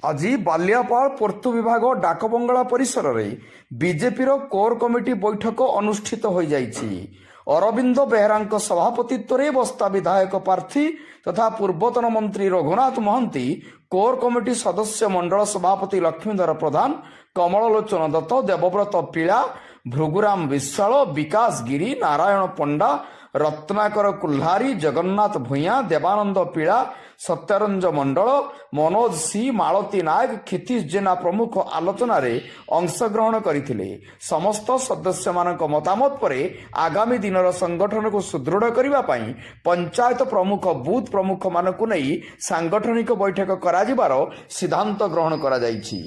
ଆଜି ବାଲିଆପାଳ ପୂର୍ତ୍ତ ବିଭାଗ ଡାକବଙ୍ଗଳା ପରିସରରେ ବିଜେପିର କୋର୍ କମିଟି ବୈଠକ ଅନୁଷ୍ଠିତ ହୋଇଯାଇଛି। ଅରବିନ୍ଦ ବେହେରାଙ୍କ ସଭାପତିତ୍ୱରେ ବସ୍ତା ବିଧାୟକ ପ୍ରାର୍ଥୀ ତଥା ପୂର୍ବତନ ମନ୍ତ୍ରୀ ରଘୁନାଥ ମହାନ୍ତି, କୋର୍ କମିଟି ସଦସ୍ୟ ମଣ୍ଡଳ ସଭାପତି ଲକ୍ଷ୍ମୀଧର ପ୍ରଧାନ, କମଳଲୋଚନ ଦତ୍ତ, ଦେବବ୍ରତ ପିଳା, ଭୃଗୁରାମ ବିଶ୍ୱାଳ, ବିକାଶ ଗିରି, ନାରାୟଣ ପଣ୍ଡା, ରତ୍ନାକର କୁଲ୍ହାରୀ, ଜଗନ୍ନାଥ ଭୂୟାଁ, ଦେବାନନ୍ଦ ପିଳା, ସତ୍ୟରଞ୍ଜ ମଣ୍ଡଳ, ମନୋଜ ସି, ମାଳତୀ ନାୟକ, କ୍ଷିତୀଶ ଜେନା ପ୍ରମୁଖ ଆଲୋଚନାରେ ଅଂଶଗ୍ରହଣ କରିଥିଲେ। ସମସ୍ତ ସଦସ୍ୟମାନଙ୍କ ମତାମତ ପରେ ଆଗାମୀ ଦିନର ସଂଗଠନକୁ ସୁଦୃଢ଼ କରିବା ପାଇଁ ପଞ୍ଚାୟତ ପ୍ରମୁଖ, ବୁଥ ପ୍ରମୁଖମାନଙ୍କୁ ନେଇ ସାଂଗଠନିକ ବୈଠକ କରାଯିବାର ସିଦ୍ଧାନ୍ତ ଗ୍ରହଣ କରାଯାଇଛି।